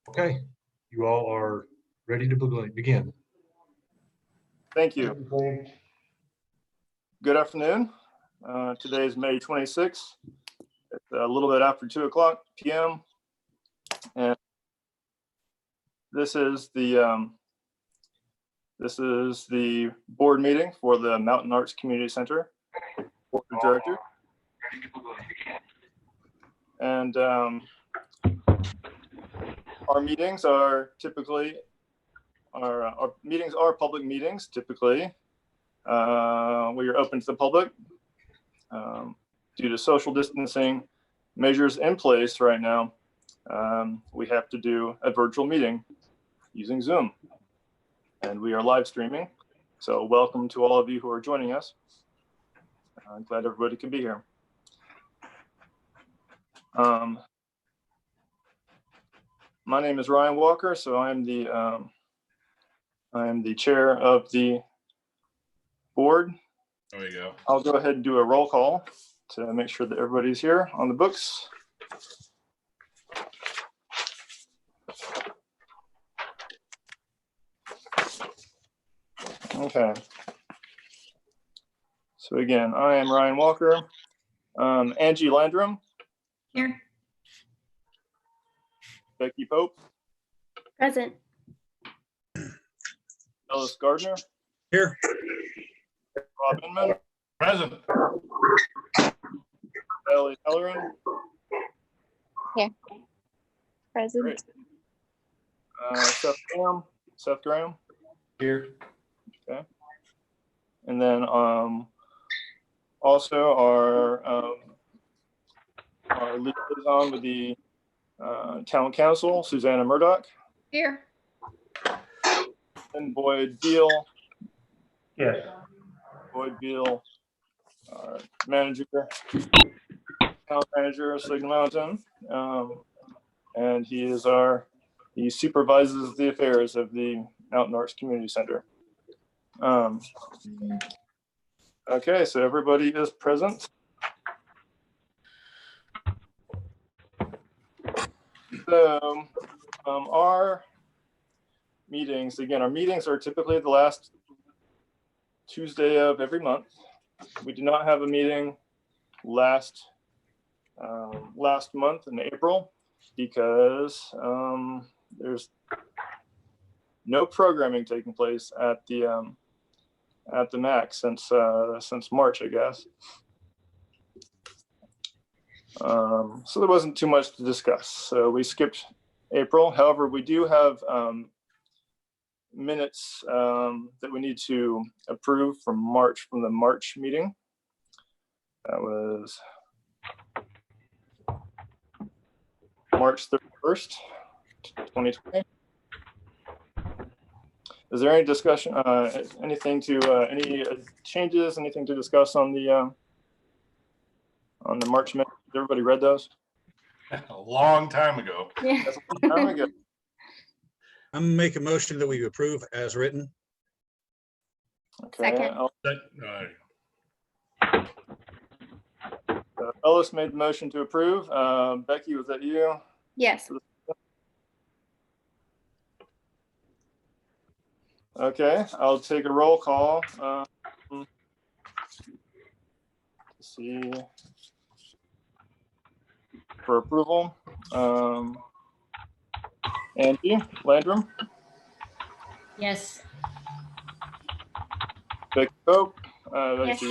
Okay, you all are ready to begin. Thank you. Good afternoon. Today is May 26th. It's a little bit after 2:00 p.m. And this is the board meeting for the Mountain Arts Community Center Board of Directors. And our meetings are typically our meetings are public meetings typically. We are open to the public. Due to social distancing measures in place right now, we have to do a virtual meeting using Zoom, and we are live streaming. So welcome to all of you who are joining us. I'm glad everybody could be here. My name is Ryan Walker, so I am the chair of the board. There you go. I'll go ahead and do a roll call to make sure that everybody's here on the books. Okay. So again, I am Ryan Walker. Angie Landrum. Here. Becky Pope. Present. Ellis Gardner. Here. Rob Inman. Present. Ellie Halloran. Here. Present. Great. Seth Graham. Here. Okay. And then also our liaison with the town council, Susanna Murdoch. Here. And Boyd Beal. Yes. Boyd Beal, manager, town manager of Signal Mountain. And he supervises the affairs of the Mountain Arts Community Center. Okay, so everybody is present. So our meetings, again, our meetings are typically the last Tuesday of every month. We did not have a meeting last month in April because there's no programming taking place at the MACC since March, I guess. So there wasn't too much to discuss. So we skipped April. However, we do have minutes that we need to approve from the March meeting. That was March 31st, 2020. Is there any discussion, any changes, anything to discuss on the March minutes? Everybody read those? A long time ago. Yeah. That's a long time ago. I'm gonna make a motion that we approve as written. Okay. Second. Ellis made the motion to approve. Becky, was that you? Yes. Okay, I'll take a roll call. Let's see. For approval. Angie Landrum. Yes. Becky Pope. Yes.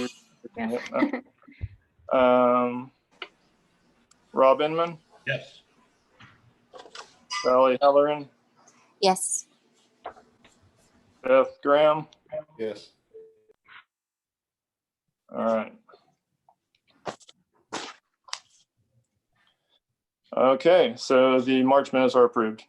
Rob Inman. Yes. Sally Halloran. Yes. Seth Graham. Yes. All right. Okay, so the March minutes are approved.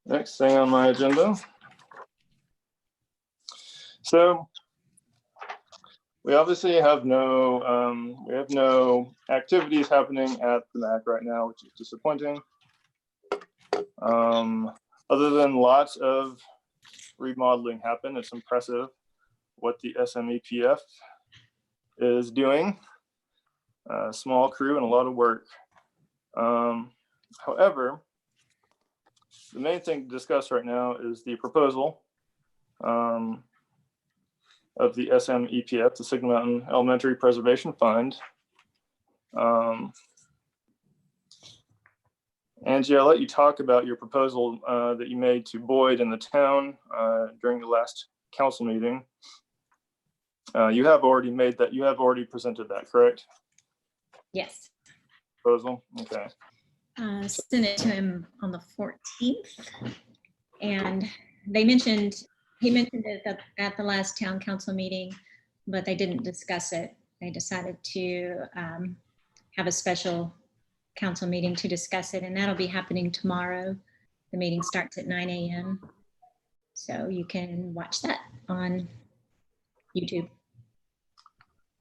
Next thing on my agenda. So we obviously have no activities happening at the MACC right now, which is disappointing. Other than lots of remodeling happened, it's impressive what the SMEPF is doing. A small crew and a lot of work. However, the main thing to discuss right now is the proposal of the SMEPF, the Signal Mountain Elementary Preservation Fund. Angie, I'll let you talk about your proposal that you made to Boyd and the town during the last council meeting. You have already presented that, correct? Yes. Proposal, okay. Sent it to him on the 14th. And he mentioned it at the last town council meeting, but they didn't discuss it. They decided to have a special council meeting to discuss it, and that'll be happening tomorrow. The meeting starts at 9 a.m. So you can watch that on YouTube.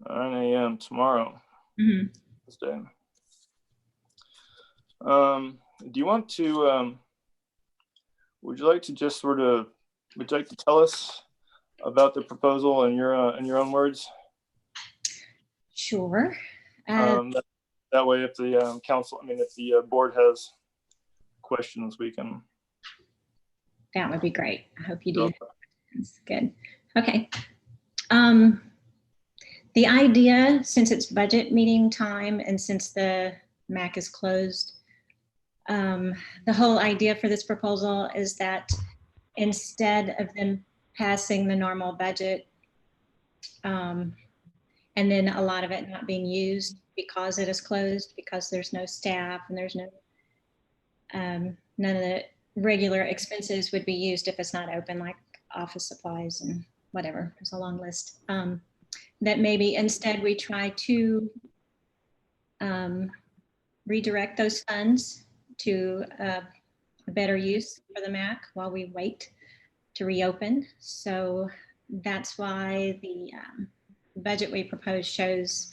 9 a.m. tomorrow. Mhm. Thursday. Do you want to, would you like to tell us about the proposal in your own words? Sure. That way, if the if the board has questions, we can. That would be great. I hope you do. Okay. That's good. Okay. The idea, since it's budget meeting time and since the MACC is closed, the whole idea for this proposal is that instead of them passing the normal budget, and then a lot of it not being used because it is closed, because there's no staff and there's no, none of the regular expenses would be used if it's not open, like office supplies and whatever. There's a long list. That maybe instead we try to redirect those funds to a better use for the MACC while we wait to reopen. So that's why the budget we propose shows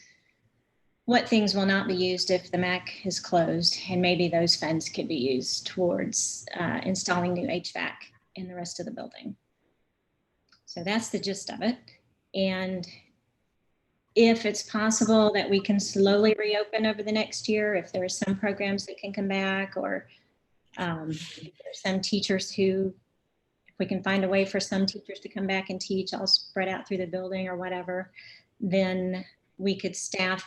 what things will not be used if the MACC is closed, and maybe those funds could be used towards installing new HVAC in the rest of the building. So that's the gist of it. And if it's possible that we can slowly reopen over the next year, if there are some programs that can come back, or if there's some teachers who, if we can find a way for some teachers to come back and teach all spread out through the building or whatever, then we could staff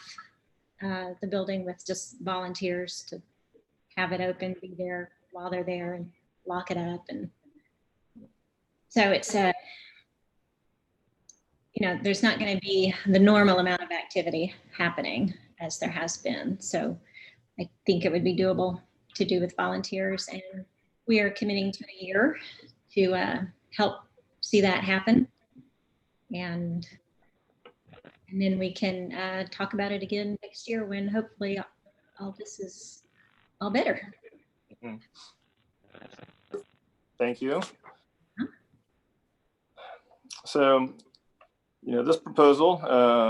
the building with just volunteers to have it open, be there while they're there and lock it up. And so it's there's not going to be the normal amount of activity happening as there has been. So I think it would be doable to do with volunteers, and we are committing to a year to help see that happen. And then we can talk about it again next year when hopefully all this is all better. Thank you. So, this proposal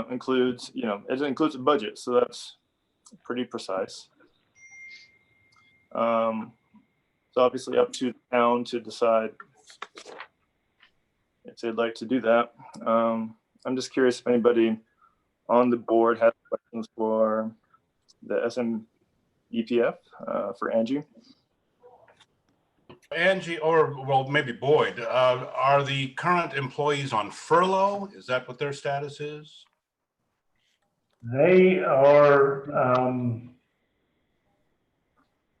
includes, it includes a budget, so that's pretty precise. It's obviously up to the town to decide if they'd like to do that. I'm just curious if anybody on the board has questions for the SMEPF for Angie. Angie, or well, maybe Boyd, are the current employees on furlough? Is that what their status is? They are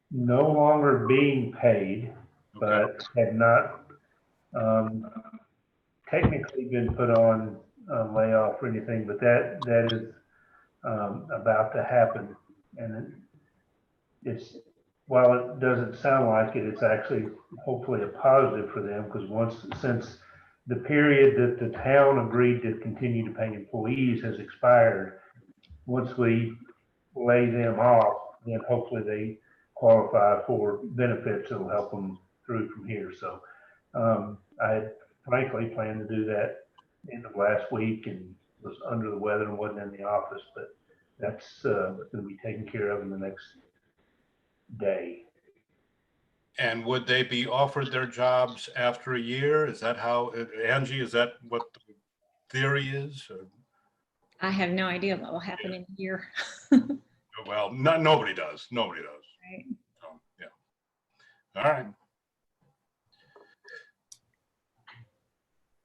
no longer being paid, but have not technically been put on layoff or anything, but that is about to happen. And it's, while it doesn't sound like it, it's actually hopefully a positive for them, because since the period that the town agreed to continue to pay employees has expired, once we lay them off, then hopefully they qualify for benefits that will help them through from here. So I had frankly planned to do that end of last week and was under the weather and wasn't in the office, but that's going to be taken care of in the next day. And would they be offered their jobs after a year? Is that how, Angie, is that what the theory is? Or? I have no idea what will happen in a year. Well, nobody does. Nobody does. Right. So, yeah. All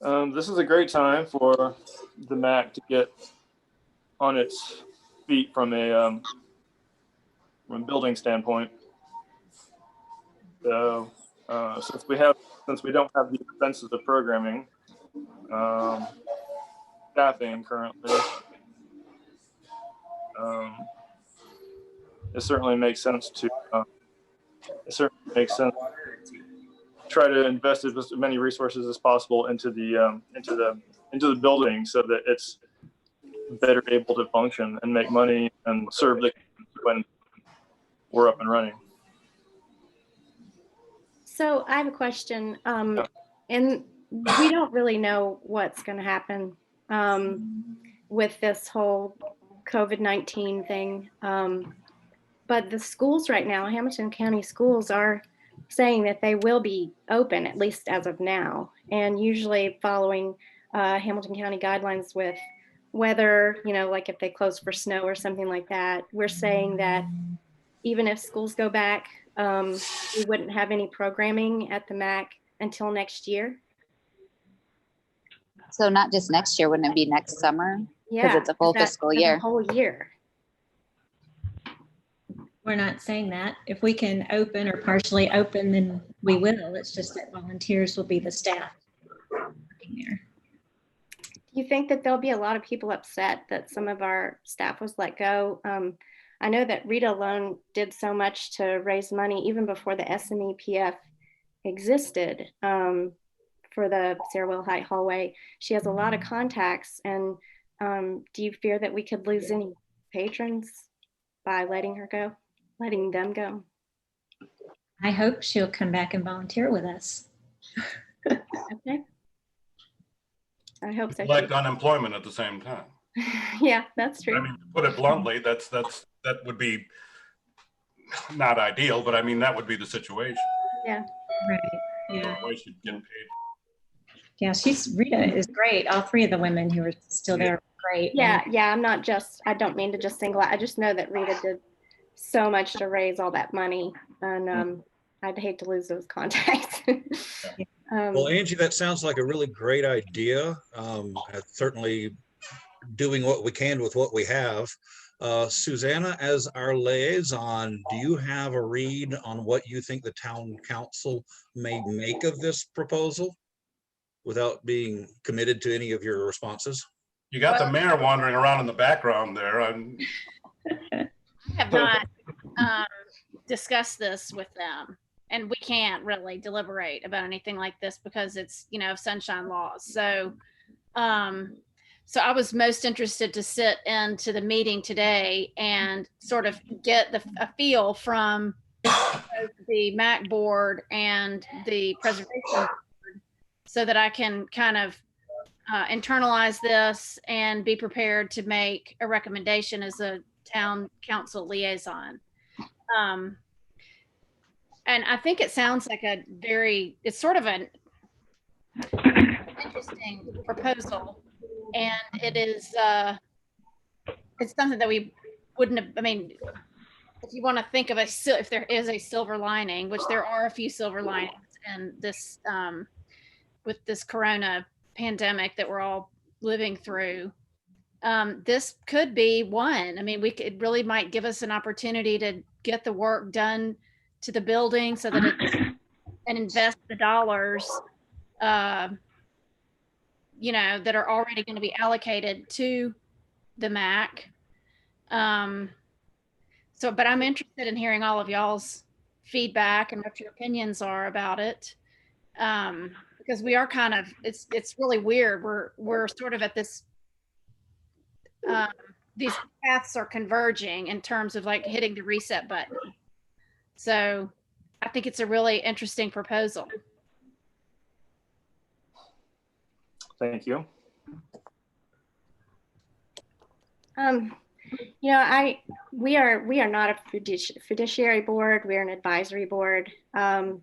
right. This is a great time for the MAC to get on its feet from a building standpoint. So since we don't have the expenses of programming, staffing currently, it certainly makes sense to try to invest as many resources as possible into the building so that it's better able to function and make money and serve the when we're up and running. So I have a question, and we don't really know what's going to happen with this whole COVID-19 thing. But the schools right now, Hamilton County schools, are saying that they will be open, at least as of now, and usually following Hamilton County guidelines with weather, like if they close for snow or something like that. We're saying that even if schools go back, we wouldn't have any programming at the MAC until next year. So not just next year, wouldn't it be next summer? Yeah, it's a full fiscal year. A whole year. We're not saying that. If we can open or partially open, then we will. It's just that volunteers will be the staff working there. Do you think that there'll be a lot of people upset that some of our staff was let go? I know that Rita alone did so much to raise money even before the SNEPF existed for the Sarah Height hallway. She has a lot of contacts, and do you fear that we could lose any patrons by letting them go? I hope she'll come back and volunteer with us. Okay. I hope so. Collect unemployment at the same time. Yeah, that's true. I mean, to put it bluntly, that would be not ideal, but I mean, that would be the situation. Yeah. Right. Yeah. Otherwise you'd get paid. Yeah, Rita is great. All three of the women who are still there are great. Yeah, yeah. I don't mean to just single out. I just know that Rita did so much to raise all that money, and I'd hate to lose those contacts. Well, Angie, that sounds like a really great idea. Certainly doing what we can with what we have. Susanna, as our liaison, do you have a read on what you think the town council may make of this proposal without being committed to any of your responses? You got the mayor wandering around in the background there. I have not discussed this with them, and we can't really deliberate about anything like this because it's, sunshine laws. So, so I was most interested to sit into the meeting today and sort of get a feel from the MACC board and the preservation board so that I can kind of internalize this and be prepared to make a recommendation as a town council liaison. And I think it sounds like it's sort of an interesting proposal. And it is, it's something that we wouldn't have, if you want to think of if there is a silver lining, which there are a few silver linings in this, with this corona pandemic that we're all living through, this could be one. It really might give us an opportunity to get the work done to the building so that and invest the dollars, that are already going to be allocated to the MACC. But I'm interested in hearing all of y'all's feedback and what your opinions are about it. Because we are kind of, it's really weird. We're sort of at this, these paths are converging in terms of like hitting the reset button. So I think it's a really interesting proposal. Thank you. We are not a fiduciary board. We're an advisory board. And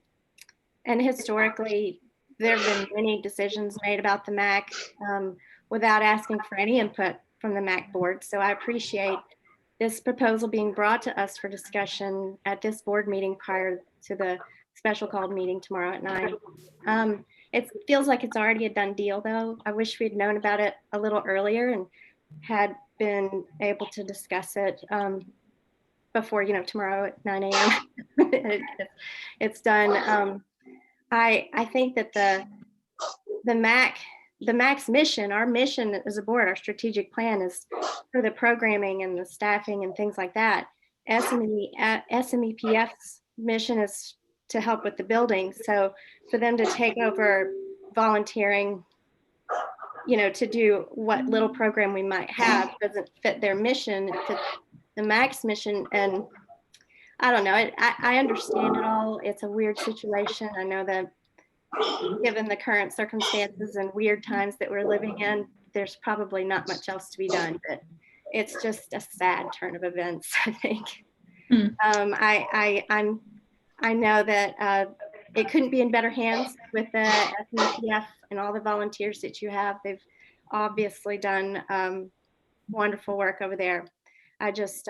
historically, there have been many decisions made about the MACC without asking for any input from the MAC board. So I appreciate this proposal being brought to us for discussion at this board meeting prior to the special called meeting tomorrow at 9. It feels like it's already a done deal, though. I wish we'd known about it a little earlier and had been able to discuss it before, tomorrow at 9 a.m. It's done. I think that the MAC's mission, our mission as a board, our strategic plan is for the programming and the staffing and things like that. SMEPF's mission is to help with the building. So for them to take over volunteering, to do what little program we might have doesn't fit their mission, it fits the MAC's mission. And I don't know, I understand it all. It's a weird situation. I know that given the current circumstances and weird times that we're living in, there's probably not much else to be done, but it's just a sad turn of events, I think. I know that it couldn't be in better hands with the SMEPF and all the volunteers that you have. They've obviously done wonderful work over there. It just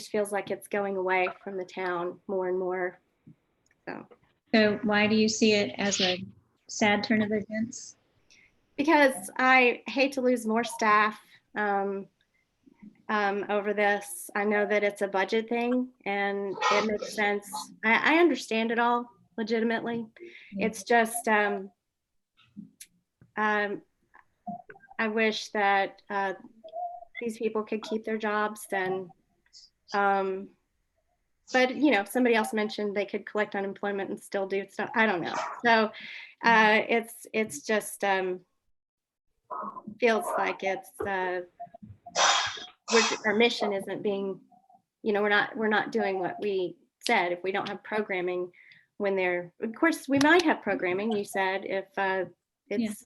feels like it's going away from the town more and more. So why do you see it as a sad turn of events? Because I hate to lose more staff over this. I know that it's a budget thing and it makes sense. I understand it all legitimately. It's just, I wish that these people could keep their jobs and, but somebody else mentioned they could collect unemployment and still do stuff. I don't know. So it's just feels like it's our mission isn't being, we're not doing what we said. If we don't have programming when of course we might have programming, you said, if it's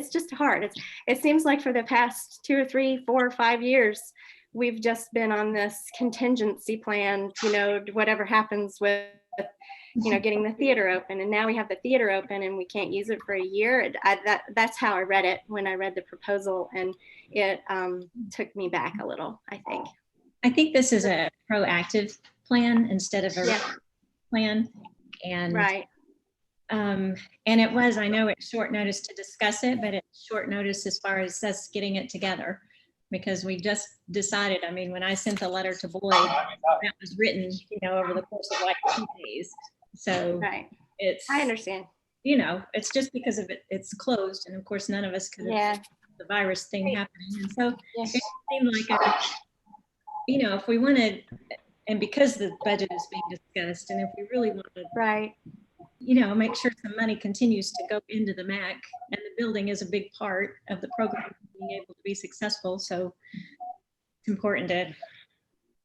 just hard. It seems like for the past 2 or 3, 4 or 5 years, we've just been on this contingency plan, whatever happens with, getting the theater open. And now we have the theater open and we can't use it for a year. That's how I read it when I read the proposal. And it took me back a little, I think. I think this is a proactive plan instead of a plan. And right. And it was, I know it's short notice to discuss it, but it's short notice as far as us getting it together, because we just decided, when I sent the letter to Boyd, that was written, over the course of like 2 days. So right. I understand, it's just because of it's closed. And of course, none of us could have the virus thing happening. And so it seemed like, if we wanted, and because the budget is being discussed, and if we really wanted, right, make sure some money continues to go into the MACC, and the building is a big part of the program being able to be successful. So it's important to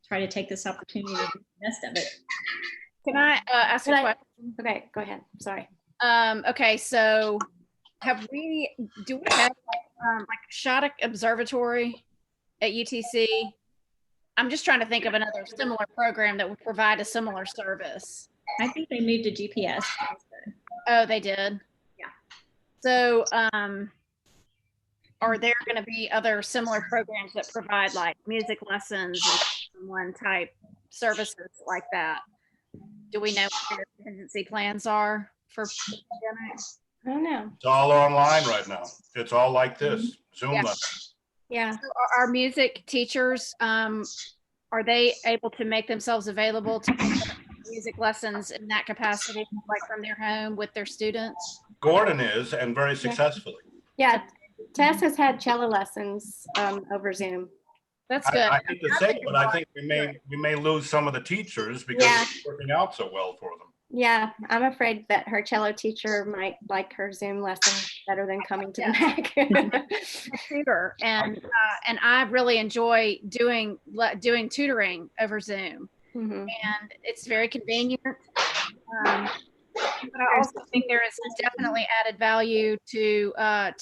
try to take this opportunity to do the best of it. Can I ask a question? Okay, go ahead. Sorry. Okay, so do we have like Shattuck Observatory at UTC? I'm just trying to think of another similar program that would provide a similar service. I think they moved to GPS. Oh, they did? Yeah. So are there going to be other similar programs that provide like music lessons and one type services like that? Do we know what their contingency plans are for pandemic? I don't know. It's all online right now. It's all like this, Zoom lessons. Yeah. So are music teachers, are they able to make themselves available to music lessons in that capacity, like from their home with their students? Gordon is, and very successfully. Yeah, Tess has had cello lessons over Zoom. That's good. I hate to say it, but I think we may lose some of the teachers because it's working out so well for them. Yeah, I'm afraid that her cello teacher might like her Zoom lesson better than coming to the MACC. Tutor, and I really enjoy doing tutoring over Zoom, and it's very convenient. But I also think there is definitely added value to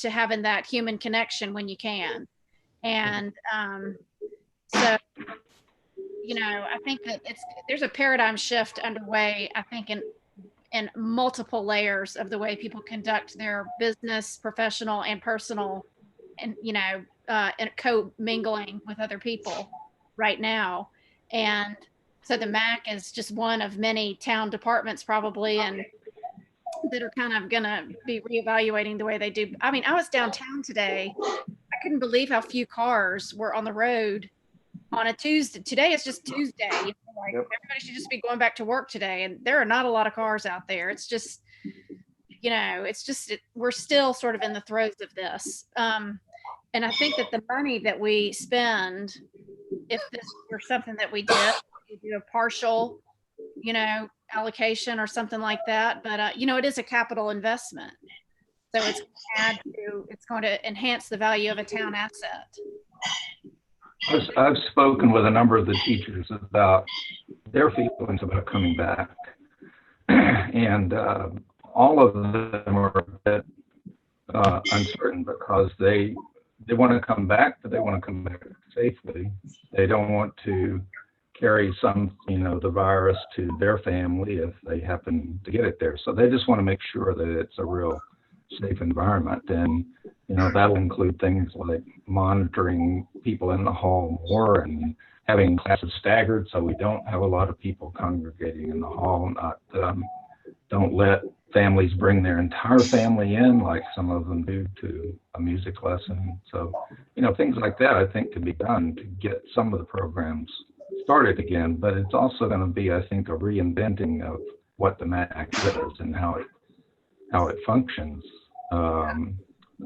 having that human connection when you can, and so. I think that there's a paradigm shift underway, I think, in multiple layers of the way people conduct their business, professional, and personal. and and co-mingling with other people right now. And so the MACC is just one of many town departments probably, and that are kind of gonna be reevaluating the way they do. I mean, I was downtown today. I couldn't believe how few cars were on the road on a Tuesday. Today is just Tuesday. Like everybody should just be going back to work today, and there are not a lot of cars out there. It's just, we're still sort of in the throes of this. And I think that the money that we spend, if this were something that we did, do a partial, allocation or something like that. But it is a capital investment, so it's going to enhance the value of a town asset. I've spoken with a number of the teachers about their feelings about coming back, and all of them are a bit uncertain because they want to come back, but they want to come back safely. They don't want to carry the virus to their family if they happen to get it there. So they just want to make sure that it's a real safe environment. And, that'll include things like monitoring people in the hall more and having classes staggered so we don't have a lot of people congregating in the hall, don't let families bring their entire family in like some of them do to a music lesson. So, things like that I think can be done to get some of the programs started again, but it's also going to be, I think, a reinventing of what the MACC is and how it functions.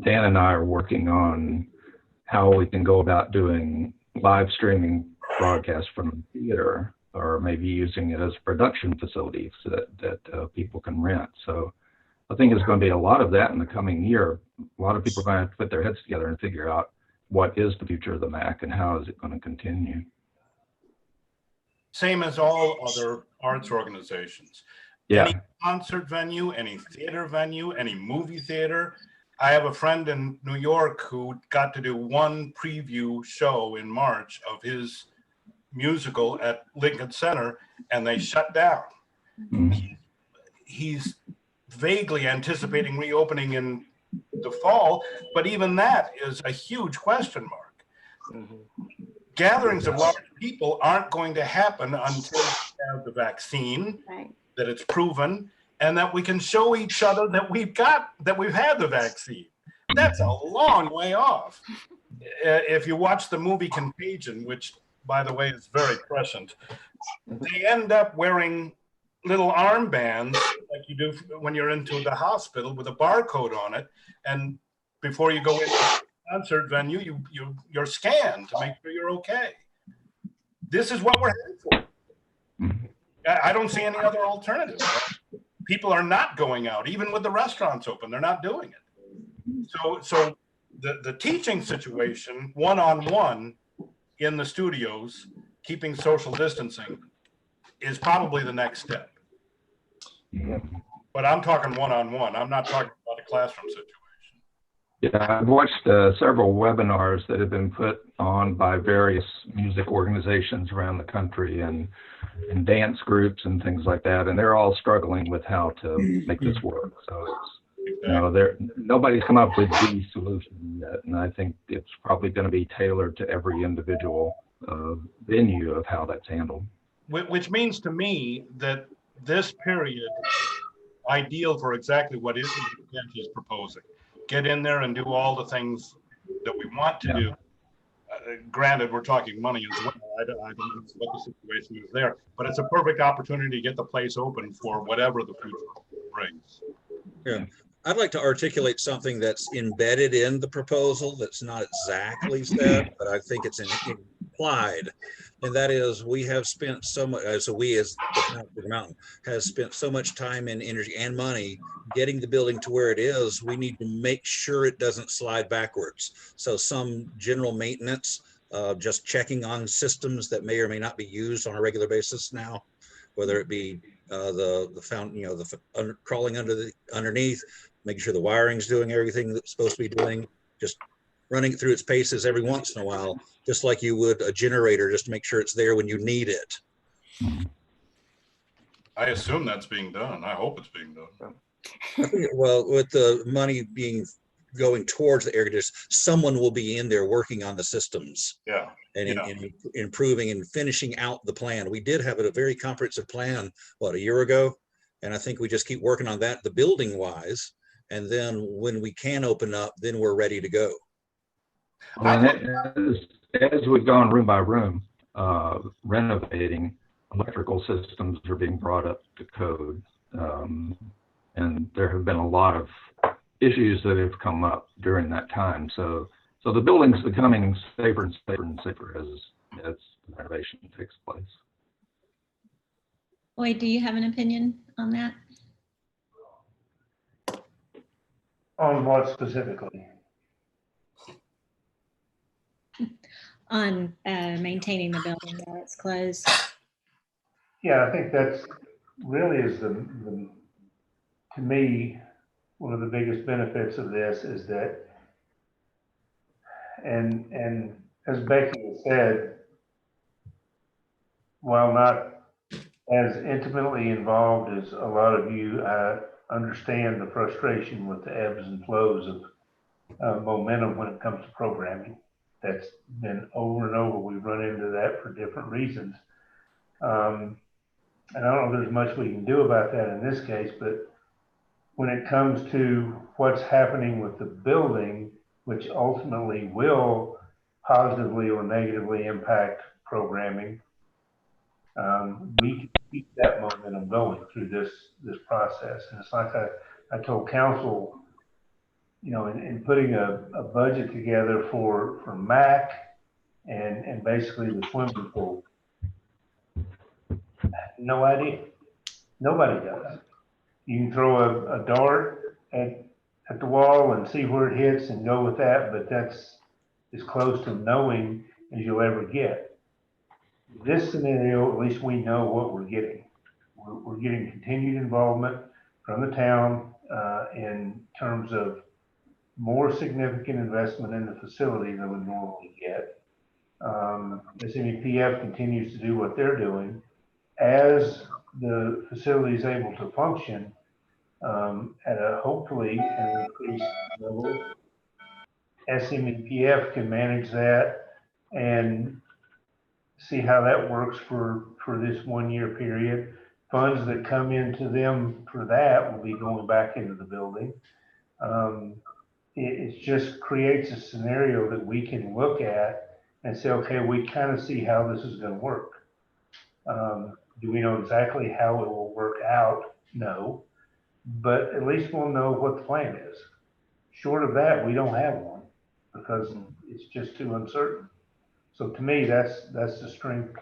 Dan and I are working on how we can go about doing live streaming broadcasts from the theater, or maybe using it as production facilities that people can rent. So I think there's going to be a lot of that in the coming year. A lot of people are going to have to put their heads together and figure out what is the future of the MACC and how is it going to continue. Same as all other arts organizations. Yeah. Any concert venue, any theater venue, any movie theater. I have a friend in New York who got to do one preview show in March of his musical at Lincoln Center, and they shut down. Mm-hmm. He's vaguely anticipating reopening in the fall, but even that is a huge question mark. Mm-hmm. Gatherings of large people aren't going to happen until we have the vaccine, Right. that it's proven, and that we can show each other that we've had the vaccine. That's a long way off. If you watch the movie Contagion, which, by the way, is very prescient, they end up wearing little armbands like you do when you're into the hospital with a barcode on it, and before you go into the concert venue, you're scanned to make sure you're okay. This is what we're headed for. I don't see any other alternative. People are not going out, even with the restaurants open. They're not doing it. So the teaching situation, one-on-one in the studios, keeping social distancing, is probably the next step. But I'm talking one-on-one. I'm not talking about a classroom situation. Yeah, I've watched several webinars that have been put on by various music organizations around the country and dance groups and things like that, and they're all struggling with how to make this work. So it's, nobody's come up with the solution yet, and I think it's probably going to be tailored to every individual venue of how that's handled. Which means to me that this period is ideal for exactly what is proposing. Get in there and do all the things that we want to do. Granted, we're talking money as well. I don't know what the situation is there, but it's a perfect opportunity to get the place open for whatever the future brings. Yeah, I'd like to articulate something that's embedded in the proposal that's not exactly said, but I think it's implied. And that is, we have spent so much, so we as the mountain has spent so much time and energy and money getting the building to where it is. We need to make sure it doesn't slide backwards. So some general maintenance, just checking on systems that may or may not be used on a regular basis now, whether it be the fountain, crawling underneath, making sure the wiring's doing everything that's supposed to be doing, just running it through its paces every once in a while, just like you would a generator, just to make sure it's there when you need it. I assume that's being done. I hope it's being done. Well, with the money being going towards the air conditioning, someone will be in there working on the systems Yeah. and Yeah. improving and finishing out the plan. We did have a very comprehensive plan, what, a year ago? And I think we just keep working on that, the building wise. And then when we can open up, then we're ready to go. Well, and as we've gone room by room, renovating, electrical systems are being brought up to code. And there have been a lot of issues that have come up during that time. So the building's becoming safer and safer and safer as the renovation takes place. Boyd, do you have an opinion on that? On what specifically? On maintaining the building while it's closed? Yeah, I think that's really is the to me, one of the biggest benefits of this is that, and as Becky has said, while not as intimately involved as a lot of you, I understand the frustration with the ebbs and flows of momentum when it comes to programming. That's been over and over. We've run into that for different reasons. And I don't know if there's much we can do about that in this case, but when it comes to what's happening with the building, which ultimately will positively or negatively impact programming, we can keep that momentum going through this process. And it's like I told council, you know, in putting a budget together for MACC and basically the swimming pool, no idea. Nobody does. You can throw a dart at the wall and see where it hits and go with that, but that's as close to knowing as you'll ever get. This scenario, at least we know what we're getting. We're getting continued involvement from the town in terms of more significant investment in the facility than we normally get. SMEPF continues to do what they're doing. As the facility is able to function at a hopefully an increased level, SMEPF can manage that and see how that works for this 1 year period. Funds that come into them for that will be going back into the building. It just creates a scenario that we can look at and say, okay, we kind of see how this is going to work. Do we know exactly how it will work out? No, but at least we'll know what the plan is. Short of that, we don't have one because it's just too uncertain. So to me, that's the strength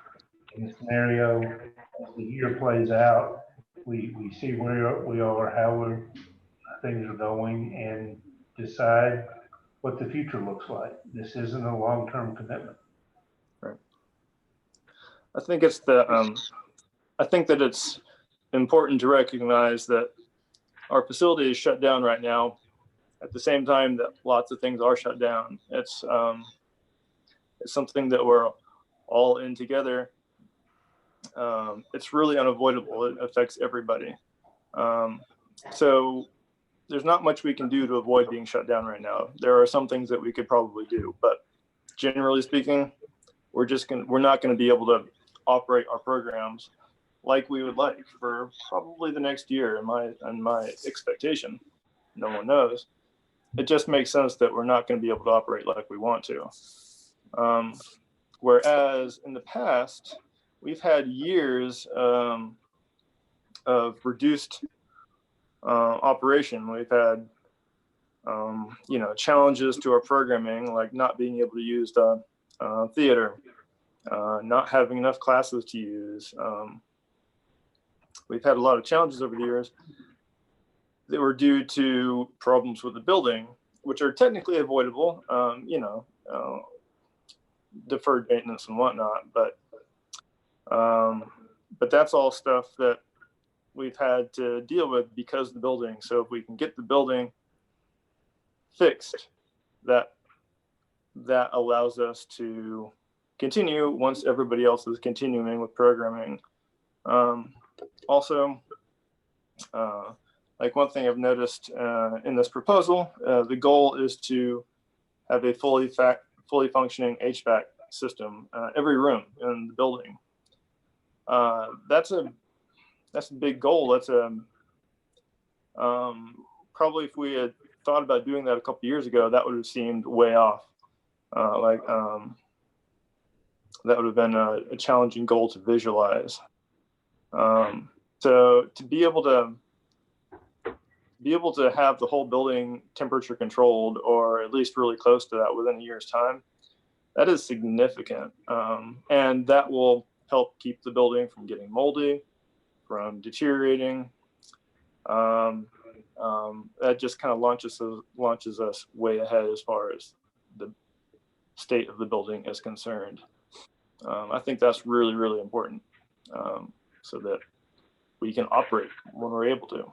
in the scenario. As the year plays out, we see where we are, how things are going, and decide what the future looks like. This isn't a long-term commitment. Right. I think it's I think that it's important to recognize that our facility is shut down right now at the same time that lots of things are shut down. It's something that we're all in together. It's really unavoidable. It affects everybody. So there's not much we can do to avoid being shut down right now. There are some things that we could probably do, but generally speaking, we're not going to be able to operate our programs like we would like for probably the next year in my expectation. No one knows. It just makes sense that we're not going to be able to operate like we want to. Whereas in the past, we've had years of reduced operation. We've had challenges to our programming, like not being able to use the theater, not having enough classes to use. We've had a lot of challenges over the years that were due to problems with the building, which are technically avoidable, deferred maintenance and whatnot. But that's all stuff that we've had to deal with because of the building. So if we can get the building fixed, that allows us to continue once everybody else is continuing with programming. Also, like one thing I've noticed in this proposal, the goal is to have a fully functioning HVAC system every room in the building. That's a big goal. That's probably if we had thought about doing that a couple years ago, that would have seemed way off. That would have been a challenging goal to visualize. So to be able to have the whole building temperature controlled, or at least really close to that within a year's time, that is significant. And that will help keep the building from getting moldy, from deteriorating. That just kind of launches us way ahead as far as the state of the building is concerned. I think that's really, really important, so that we can operate when we're able to.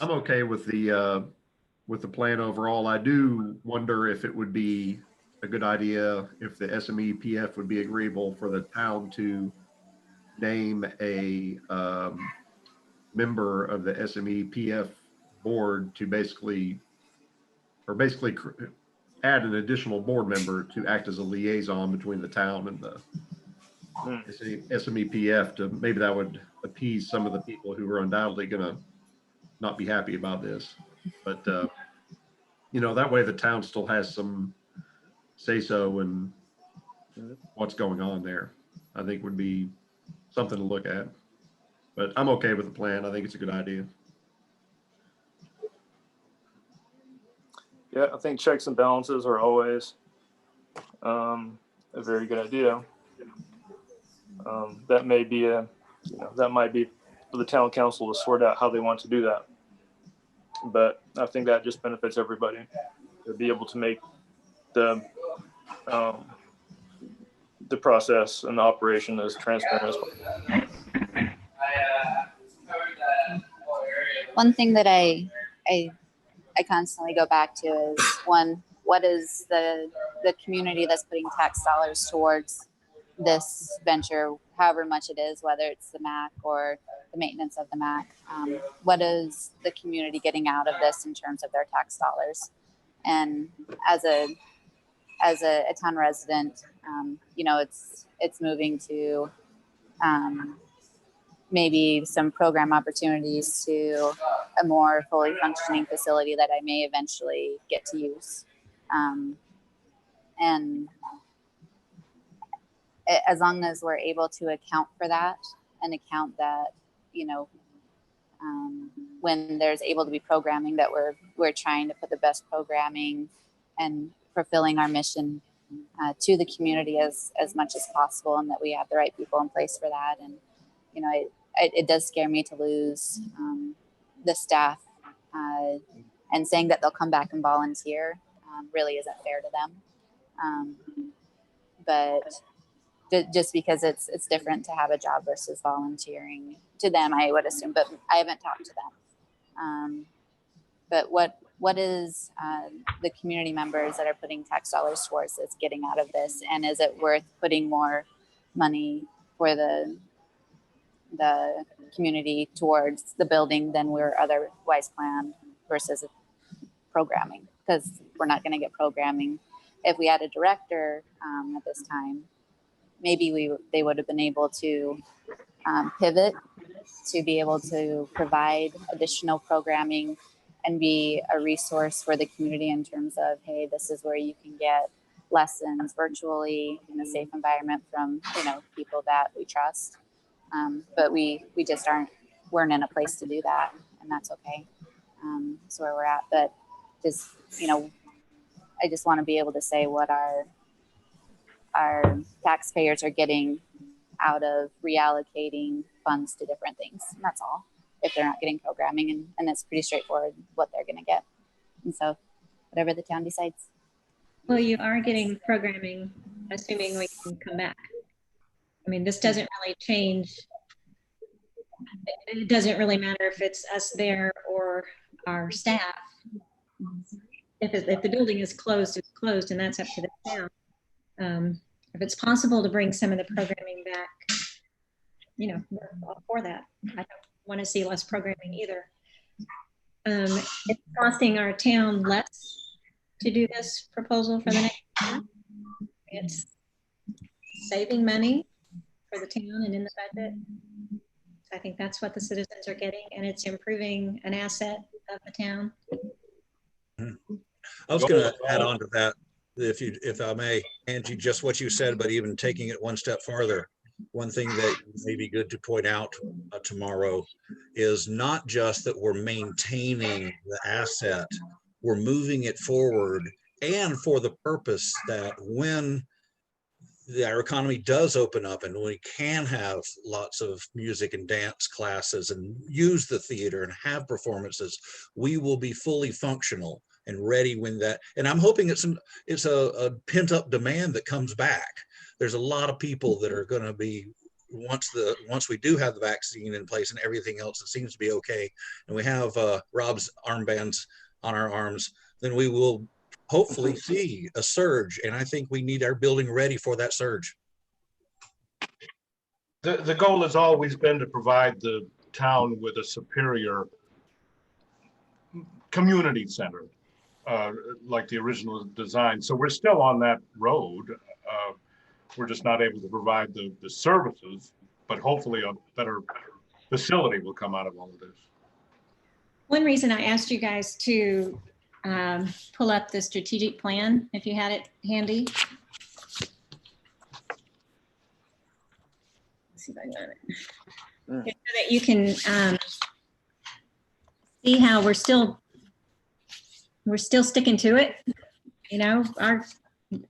I'm okay with the plan overall. I do wonder if it would be a good idea if the SMEPF would be agreeable for the town to name a member of the SMEPF board to basically add an additional board member to act as a liaison between the town and the SMEPF. To maybe that would appease some of the people who are undoubtedly going to not be happy about this, but that way the town still has some say-so in what's going on there. I think would be something to look at, but I'm okay with the plan. I think it's a good idea. Yeah, I think checks and balances are always a very good idea. That may be that might be for the town council to sort out how they want to do that. But I think that just benefits everybody to be able to make the process and the operation as transparent as possible. One thing that I constantly go back to is, one, what is the community that's putting tax dollars towards this venture, however much it is, whether it's the MACC or the maintenance of the MACC. What is the community getting out of this in terms of their tax dollars? And as a town resident, it's moving to maybe some program opportunities to a more fully functioning facility that I may eventually get to use. And as long as we're able to account for that and account that, when there's able to be programming, that we're trying to put the best programming and fulfilling our mission to the community as much as possible, and that we have the right people in place for that. And, it does scare me to lose the staff, and saying that they'll come back and volunteer really isn't fair to them. But just because it's different to have a job versus volunteering to them, I would assume, but I haven't talked to them. But what is the community members that are putting tax dollars towards this getting out of this? And is it worth putting more money for the community towards the building than we're otherwise planned versus programming? Because we're not going to get programming. If we had a director at this time, maybe they would have been able to pivot to be able to provide additional programming and be a resource for the community in terms of, hey, this is where you can get lessons virtually in a safe environment from people that we trust. But we just weren't in a place to do that, and that's okay. That's where we're at. But just I just want to be able to say what our taxpayers are getting out of reallocating funds to different things, and that's all. If they're not getting programming, and it's pretty straightforward what they're going to get, and so whatever the town decides. Well, you are getting programming, assuming we can come back. I mean, this doesn't really change. It doesn't really matter if it's us there or our staff. If the building is closed, it's closed, and that's up to the town. If it's possible to bring some of the programming back, we're all for that. want to see less programming either. It's costing our town less to do this proposal for the next year. It's saving money for the town and in the budget. I think that's what the citizens are getting, and it's improving an asset of the town. I was going to add on to that, if I may, Angie, just what you said, but even taking it one step farther. One thing that may be good to point out tomorrow is not just that we're maintaining the asset, we're moving it forward, and for the purpose that when our economy does open up and we can have lots of music and dance classes and use the theater and have performances, we will be fully functional and ready when that, and I'm hoping it's a pent-up demand that comes back. There's a lot of people that are going to be, once we do have the vaccine in place and everything else, it seems to be okay, and we have Rob's armbands on our arms, then we will hopefully see a surge, and I think we need our building ready for that surge. The goal has always been to provide the town with a superior community center, like the original design. So we're still on that road. We're just not able to provide the services, but hopefully a better facility will come out of all of this. One reason I asked you guys to pull up the strategic plan, if you had it handy. Let's see if I got it. So that you can see how we're still sticking to it. You know, our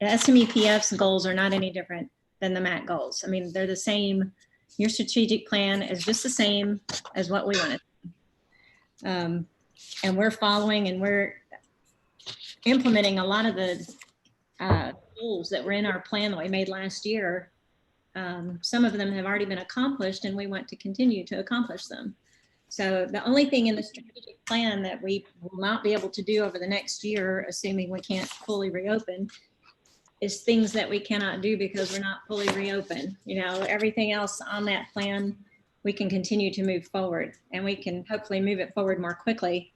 SMEPF's goals are not any different than the MACC goals. I mean, they're the same. Your strategic plan is just the same as what we wanted. And we're following and we're implementing a lot of the goals that were in our plan that we made last year. Some of them have already been accomplished, and we want to continue to accomplish them. So the only thing in the strategic plan that we will not be able to do over the next year, assuming we can't fully reopen, is things that we cannot do because we're not fully reopened. You know, everything else on that plan, we can continue to move forward, and we can hopefully move it forward more quickly.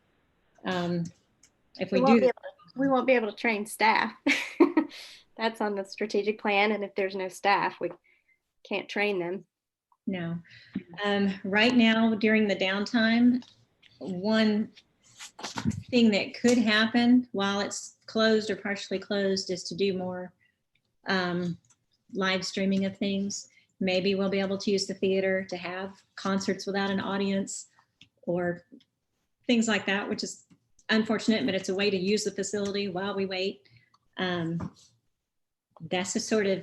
If we do, we won't be able to train staff. That's on the strategic plan, and if there's no staff, we can't train them. No. Right now, during the downtime, one thing that could happen while it's closed or partially closed is to do more live streaming of things. Maybe we'll be able to use the theater to have concerts without an audience or things like that, which is unfortunate, but it's a way to use the facility while we wait. That's a sort of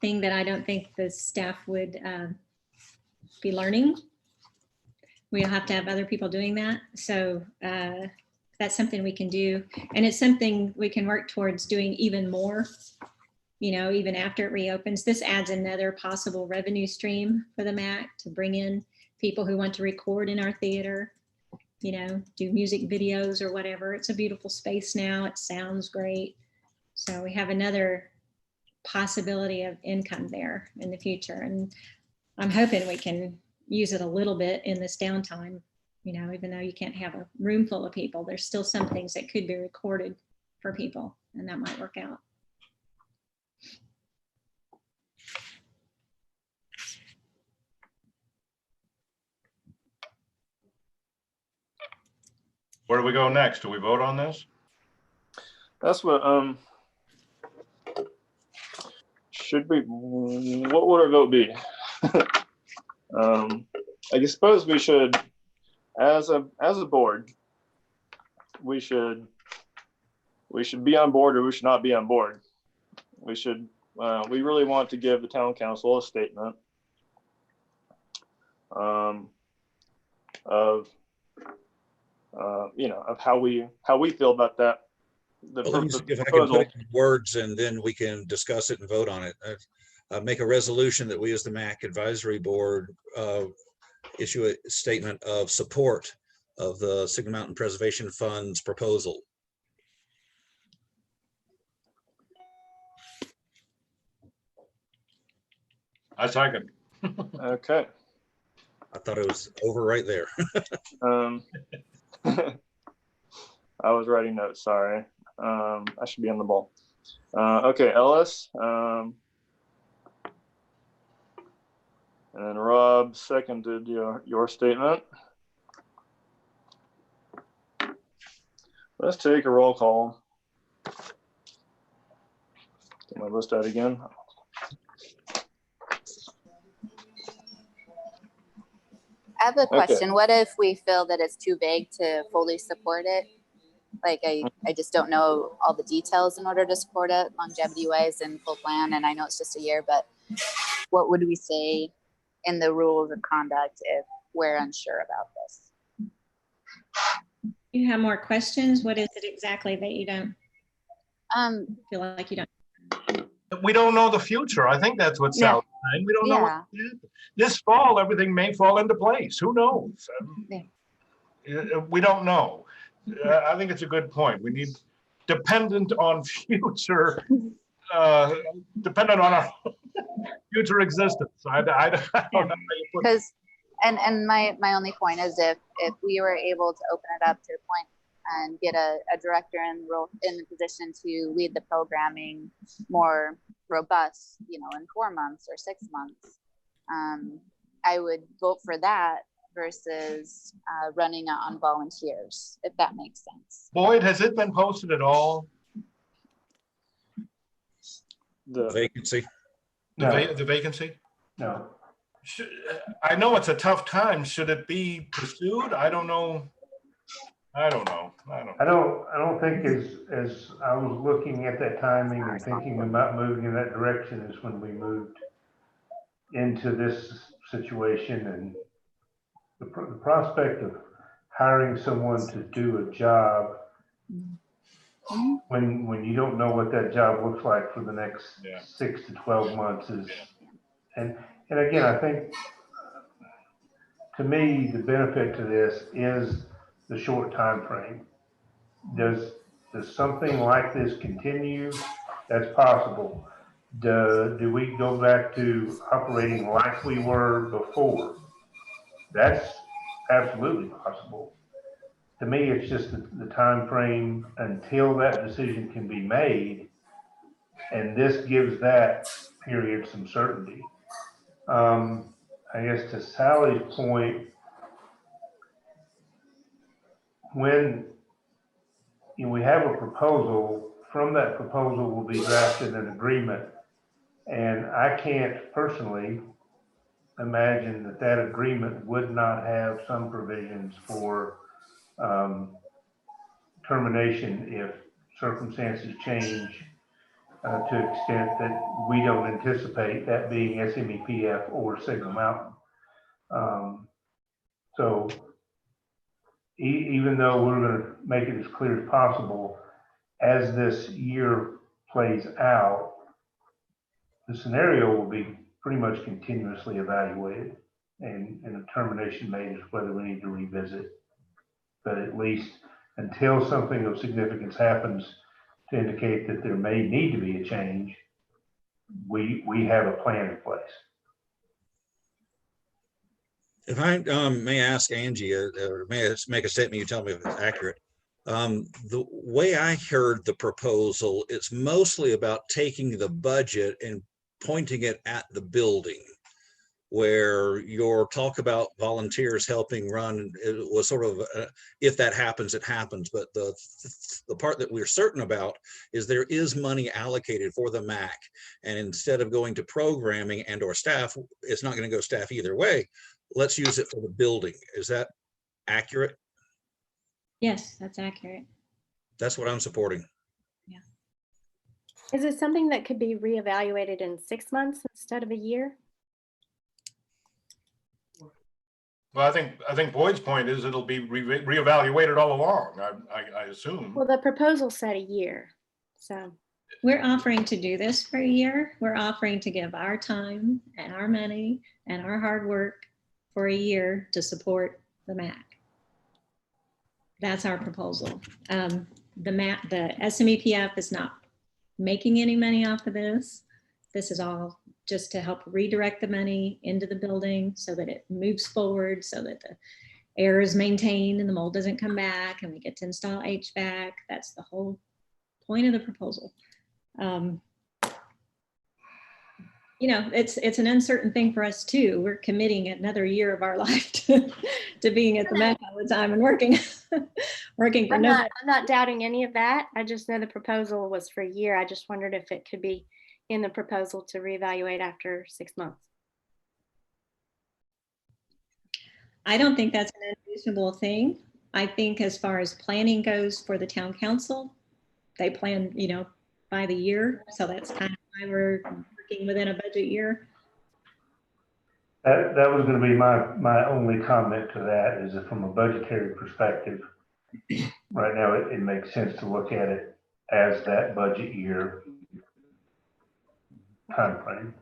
thing that I don't think the staff would be learning. We'll have to have other people doing that. So that's something we can do. And it's something we can work towards doing even more, you know, even after it reopens. This adds another possible revenue stream for the MACC to bring in people who want to record in our theater, you know, do music videos or whatever. It's a beautiful space now. It sounds great. So we have another possibility of income there in the future. And I'm hoping we can use it a little bit in this downtime. You know, even though you can't have a room full of people, there's still some things that could be recorded for people, and that might work out. Where do we go next? Do we vote on this? That's what, should we, what would our vote be? I suppose we should, as a board, we should be on board, or we should not be on board. We should, we really want to give the town council a statement of you know, of how we feel about that. If I can put it in words, and then we can discuss it and vote on it. Make a resolution that we as the MACC Advisory Board issue a statement of support of the Signal Mountain Preservation Fund's proposal. I second. Okay. I thought it was over right there. I was writing notes, sorry. I should be on the ball. Okay, Ellis. And then Rob seconded your statement. Let's take a roll call. Get my list out again. I have a question. What if we feel that it's too vague to fully support it? Like I just don't know all the details in order to support it longevity wise and full plan. And I know it's just a year, but what would we say in the rules of conduct if we're unsure about this? You have more questions? What is it exactly that you don't feel like you don't? We don't know the future. I think that's what Sal's saying. We don't know what this fall, everything may fall into place. Who knows? We don't know. I think it's a good point. We need dependent on future, dependent on our future existence. I don't know. Because, and my only point is if we were able to open it up to a point and get a director in the position to lead the programming more robust, you know, in 4 months or 6 months, I would vote for that versus running on volunteers, if that makes sense. Boyd, has it been posted at all? The vacancy. The vacancy? No. I know it's a tough time. Should it be pursued? I don't know. I don't think as I was looking at that timing and thinking about moving in that direction is when we moved into this situation, and the prospect of hiring someone to do a job when you don't know what that job looks like for the next 6 to 12 months is, and again, I think to me the benefit to this is the short time frame. Does something like this continue? That's possible. Do we go back to operating like we were before? That's absolutely possible. To me, it's just the time frame until that decision can be made, and this gives that period some certainty. I guess to Sally's point, when we have a proposal, from that proposal will be drafted an agreement, and I can't personally imagine that agreement would not have some provisions for termination if circumstances change to the extent that we don't anticipate, that being SMEPF or Signal Mountain. So even though we're going to make it as clear as possible, as this year plays out, the scenario will be pretty much continuously evaluated, and a determination made as whether we need to revisit. But at least until something of significance happens to indicate that there may need to be a change, we have a plan in place. If I may ask Angie, or may I make a statement, you tell me if it's accurate. The way I heard the proposal, it's mostly about taking the budget and pointing it at the building, where your talk about volunteers helping run, it was sort of, if that happens, it happens. But the part that we're certain about is there is money allocated for the MACC. And instead of going to programming and or staff, it's not going to go staff either way. Let's use it for the building. Is that accurate? Yes, that's accurate. That's what I'm supporting. Yeah. Is it something that could be reevaluated in 6 months instead of a year? Well, I think Boyd's point is it'll be reevaluated all along. I assume. Well, the proposal said a year, so. We're offering to do this for a year. We're offering to give our time and our money and our hard work for a year to support the MACC. That's our proposal. The SMEPF is not making any money off of this. This is all just to help redirect the money into the building so that it moves forward, so that the air is maintained and the mold doesn't come back and we get to install HVAC. That's the whole point of the proposal. You know, it's an uncertain thing for us too. We're committing another year of our life to being at the MACC all the time and working for nobody. I'm not doubting any of that. I just know the proposal was for a year. I just wondered if it could be in the proposal to reevaluate after 6 months. I don't think that's an unreasonable thing. I think as far as planning goes for the town council, they plan, you know, by the year. So that's kind of why we're working within a budget year. That was going to be my only comment to that, is that from a budgetary perspective, right now it makes sense to look at it as that budget year timeframe.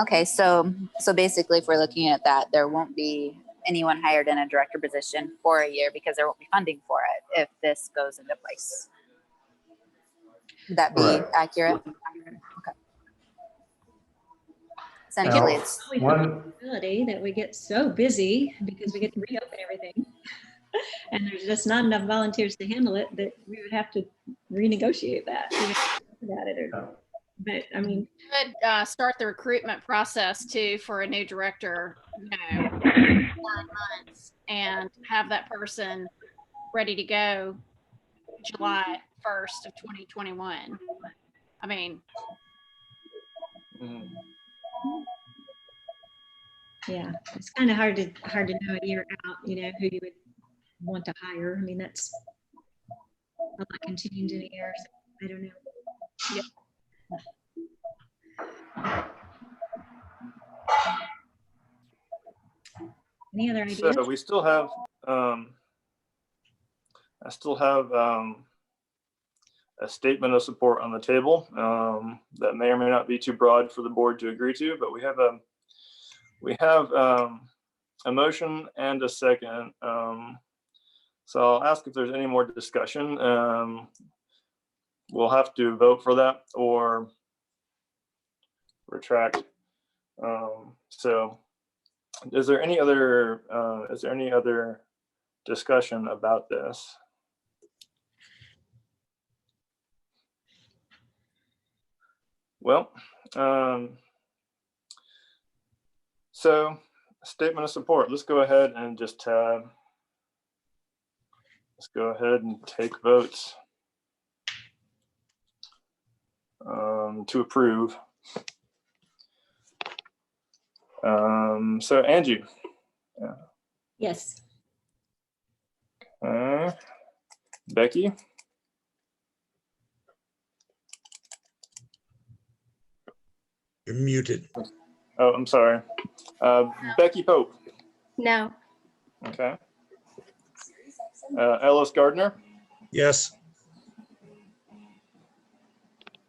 Okay, so basically, if we're looking at that, there won't be anyone hired in a director position for a year because there won't be funding for it if this goes into place. Would that be Correct. accurate? Okay. Essentially, it's One, Possibility that we get so busy because we get to reopen everything. And there's just not enough volunteers to handle it, that we would have to renegotiate that. But I mean, Could start the recruitment process too for a new director, you know, 9 months, and have that person ready to go July 1st of 2021. I mean, yeah, it's kind of hard to know a year out, you know, who you would want to hire. I mean, that's a lot can change in a year. So I don't know. Yep. Any other ideas? So we still have, I still have a statement of support on the table that may or may not be too broad for the board to agree to, but we have a motion and a second. So I'll ask if there's any more discussion. We'll have to vote for that or retract. So is there any other discussion about this? Well, so statement of support. Let's go ahead and just let's go ahead and take votes to approve. So Angie. Yes. Becky. You're muted. Oh, I'm sorry. Becky Pope. No. Okay. Ellis Gardner. Yes.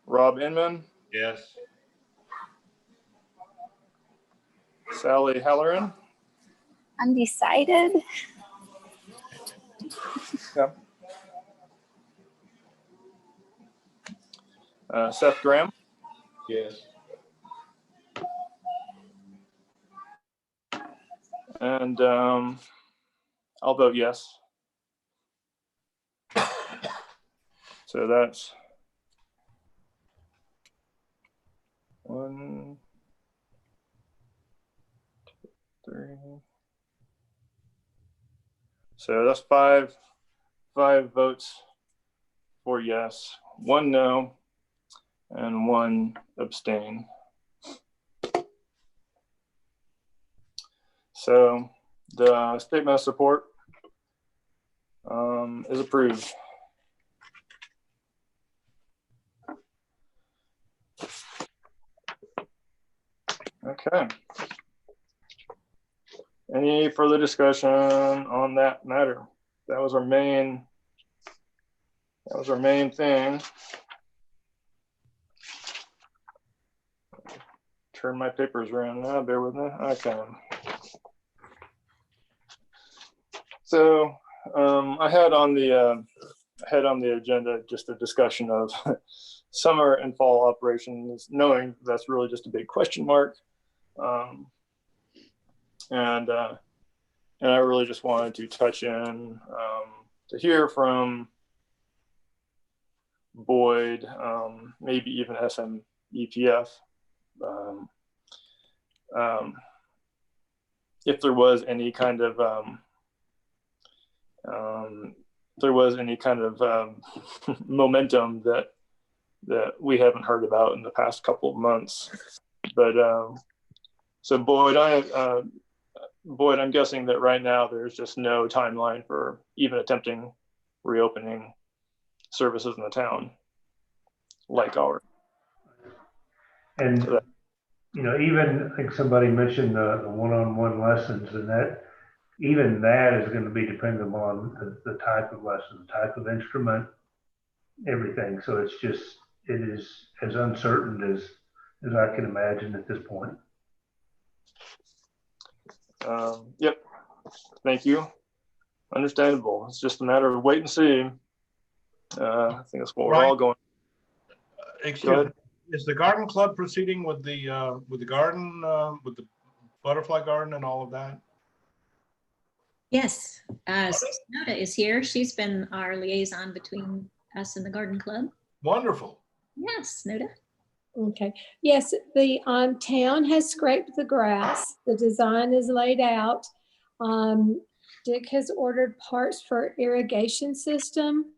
Rob Inman. Yes. Sally Halloran. undecided. Yeah. Seth Graham. Yes. And I'll vote yes. So that's 1, 2, 3. So that's five votes for yes, 1 no, and 1 abstain. So the statement of support is approved. Okay. Any further discussion on that matter? That was our main thing. Turn my papers around now, bear with me. Okay. So I had on the ahead on the agenda just a discussion of summer and fall operations, knowing that's really just a big question mark. And I really just wanted to touch in to hear from Boyd, maybe even SMEPF, if there was any kind of momentum that we haven't heard about in the past couple of months. But so Boyd, I'm guessing that right now there's just no timeline for even attempting reopening services in the town like ours. And, you know, even I think somebody mentioned the one-on-one lessons, and that even that is going to be dependent on the type of lesson, the type of instrument, everything. So it is as uncertain as I can imagine at this point. Yep. Thank you. Understandable. It's just a matter of wait and see. I think that's what we're all going. Excuse me. Is the garden club proceeding with the garden, with the butterfly garden and all of that? Yes, Snowda is here. She's been our liaison between us and the garden club. Wonderful. Yes, Snowda. Okay. Yes, the town has scraped the grass. The design is laid out. Dick has ordered parts for irrigation system,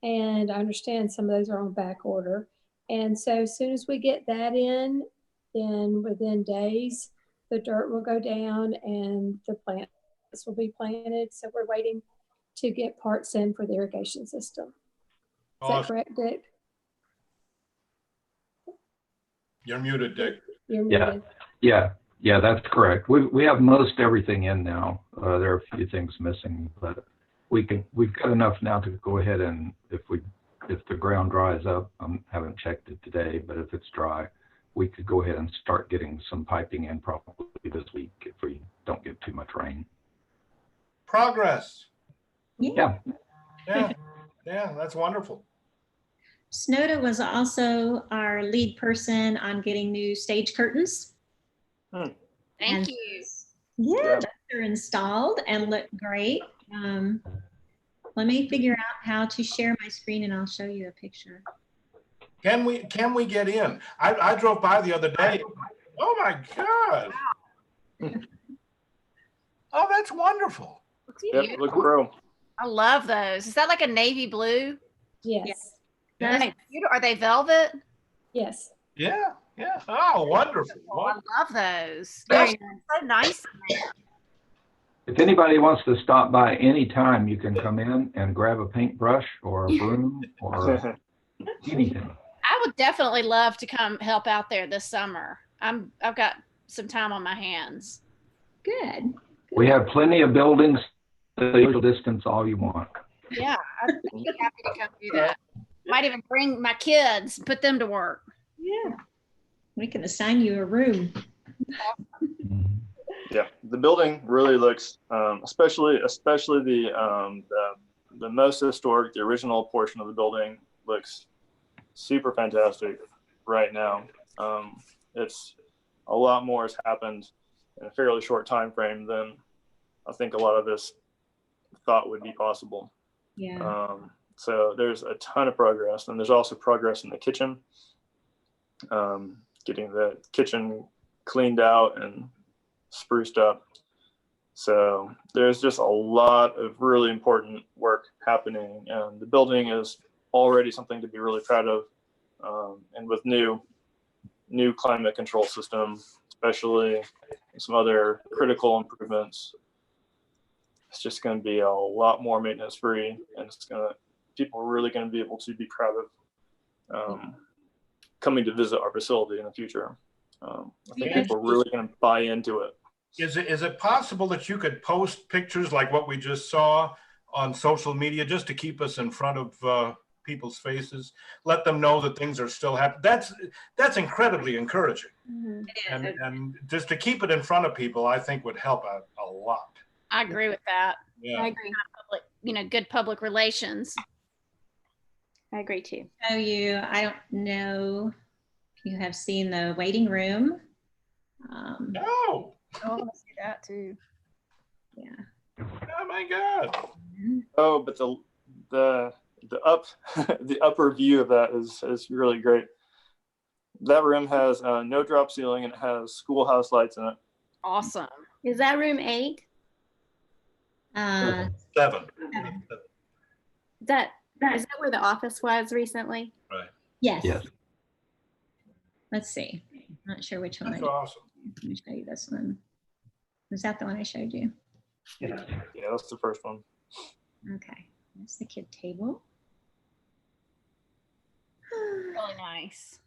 and I understand some of those are on back order. And so as soon as we get that in, then within days, the dirt will go down and the plants will be planted. So we're waiting to get parts in for the irrigation system. Is that correct, Dick? You're muted, Dick. You're muted. Yeah, that's correct. We have most everything in now. There are a few things missing, but we've got enough now to go ahead and if the ground dries up, I haven't checked it today, but if it's dry, we could go ahead and start getting some piping in probably this week if we don't get too much rain. Progress. Yeah. Yeah, that's wonderful. Snowda was also our lead person on getting new stage curtains. Thank you. Yeah, they're installed and look great. Let me figure out how to share my screen and I'll show you a picture. Can we get in? I drove by the other day. Oh my God. Oh, that's wonderful. Yep, look pro. I love those. Is that like a navy blue? Yes. Nice. Are they velvet? Yes. Yeah. Oh, wonderful. I love those. They're so nice. If anybody wants to stop by anytime, you can come in and grab a paintbrush or a broom or anything. I would definitely love to come help out there this summer. I've got some time on my hands. Good. We have plenty of buildings, social distance all you want. Yeah, I'd be happy to come do that. Might even bring my kids, put them to work. Yeah. We can assign you a room. Yeah, the building really looks, especially the most historic, the original portion of the building looks super fantastic right now. It's a lot more has happened in a fairly short time frame than I think a lot of us thought would be possible. Yeah. So there's a ton of progress, and there's also progress in the kitchen, getting the kitchen cleaned out and spruced up. So there's just a lot of really important work happening, and the building is already something to be really proud of. And with new climate control system, especially some other critical improvements, it's just going to be a lot more maintenance free, and people are really going to be able to be proud of coming to visit our facility in the future. I think people are really going to buy into it. Is it possible that you could post pictures like what we just saw on social media just to keep us in front of people's faces, let them know that things are still happening? That's incredibly encouraging. Mm-hmm. And just to keep it in front of people, I think would help out a lot. I agree with that. Yeah. I agree. Good public relations. I agree too. show you, I don't know if you have seen the waiting room. Oh, I want to see that too. Yeah. oh my God. Oh, but the up the upper view of that is really great. That room has no drop ceiling and it has schoolhouse lights in it. Awesome. Is that room 8? Uh, 7. Is that where the office was recently? Right. yes. Yes. Let's see. Not sure which one. That's I did. awesome. Let me show you this one. Was that the one I showed you? Yeah. Yeah, that's the first one. Okay. That's the kid table. Really nice.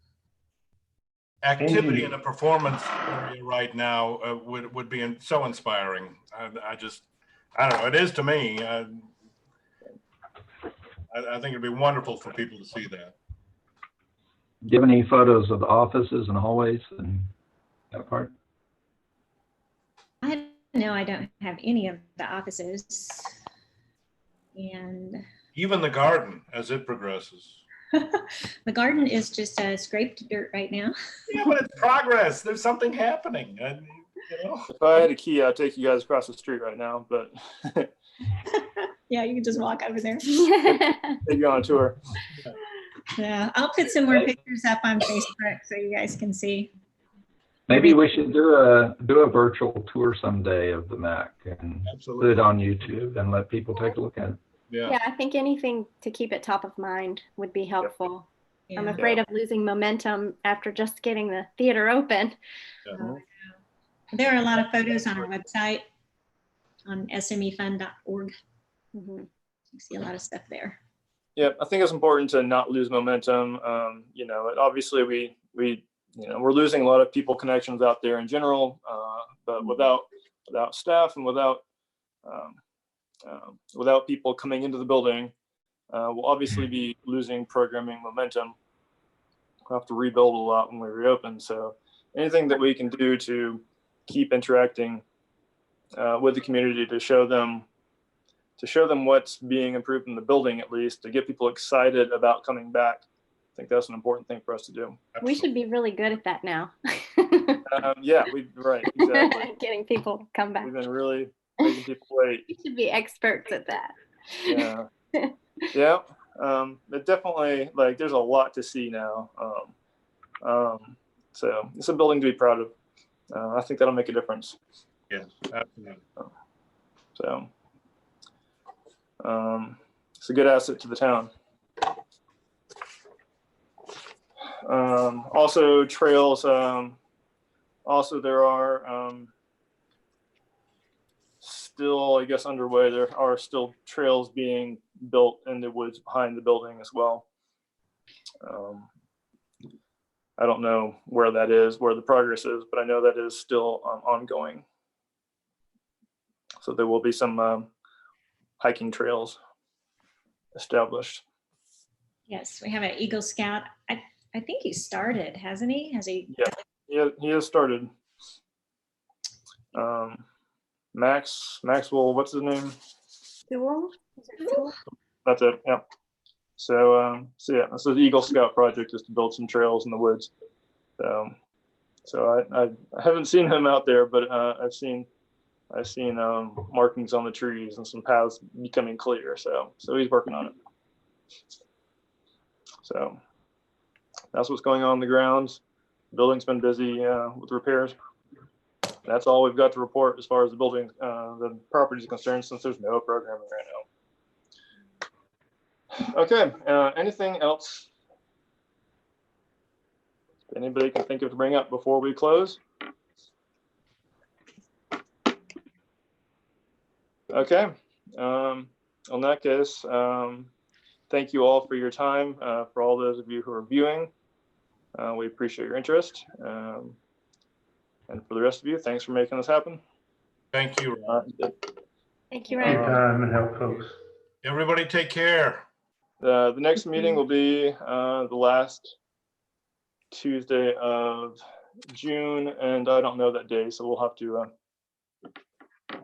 Activity in a performance area right now would be so inspiring. I don't know. It is to me. I think it'd be wonderful for people to see that. Do you have any photos of the offices and hallways and that part? I don't have any of the offices. And Even the garden as it progresses. the garden is just scraped dirt right now. Yeah, but it's progress. There's something happening. You know? If I had a key, I'd take you guys across the street right now, but Yeah, you can just walk over there. take you on a tour. Yeah, I'll put some more pictures up on Facebook so you guys can see. Maybe we should do a virtual tour someday of the MACC and put it on YouTube and let people take a look at it. Yeah, I think anything to keep it top of mind would be helpful. Yeah. I'm afraid of losing momentum after just getting the theater open. There are a lot of photos on our website on smefund.org. You see a lot of stuff there. Yeah, I think it's important to not lose momentum. Obviously we're losing a lot of people connections out there in general, but without staff and without people coming into the building, we'll obviously be losing programming momentum. We'll have to rebuild a lot when we reopen. So anything that we can do to keep interacting with the community to show them what's being improved in the building, at least to get people excited about coming back. I think that's an important thing for us to do. We should be really good at that now. Right, exactly. Getting people to come back. We've been really making people wait. We should be experts at that. Yeah. Yeah. It definitely, there's a lot to see now. So it's a building to be proud of. I think that'll make a difference. Yes, absolutely. So it's a good asset to the town. Also trails, also there are still, I guess, underway. There are still trails being built in the woods behind the building as well. I don't know where that is, where the progress is, but I know that is still ongoing. So there will be some hiking trails established. Yes, we have an Eagle Scout. I think he started, hasn't he? Has he? Yeah, he has started. Maxwell, what's his name? Sewell? That's it. Yeah. So yeah, this is the Eagle Scout project, is to build some trails in the woods. So I haven't seen him out there, but I've seen markings on the trees and some paths becoming clear. So he's working on it. So that's what's going on the grounds. The building's been busy with repairs. That's all we've got to report as far as the building, the property is concerned, since there's no programming right now. Okay, anything else anybody can think of to bring up before we close? Okay, in that case, thank you all for your time. For all those of you who are viewing, we appreciate your interest. And for the rest of you, thanks for making this happen. Thank you, Ron. Thank you, Your Ron. time and help, folks. Everybody take care. The next meeting will be the last Tuesday of June, and I don't know that day, so we'll have to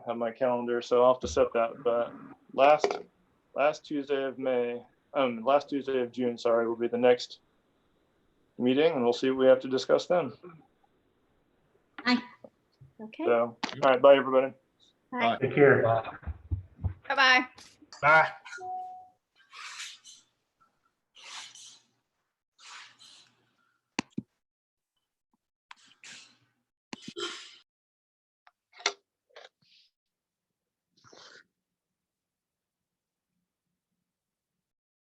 have my calendar, so I'll have to set that. But last Tuesday of May last Tuesday of June, sorry, will be the next meeting, and we'll see what we have to discuss then. Okay. So, all right, bye, everybody. Bye. Take care. Bye-bye. Bye.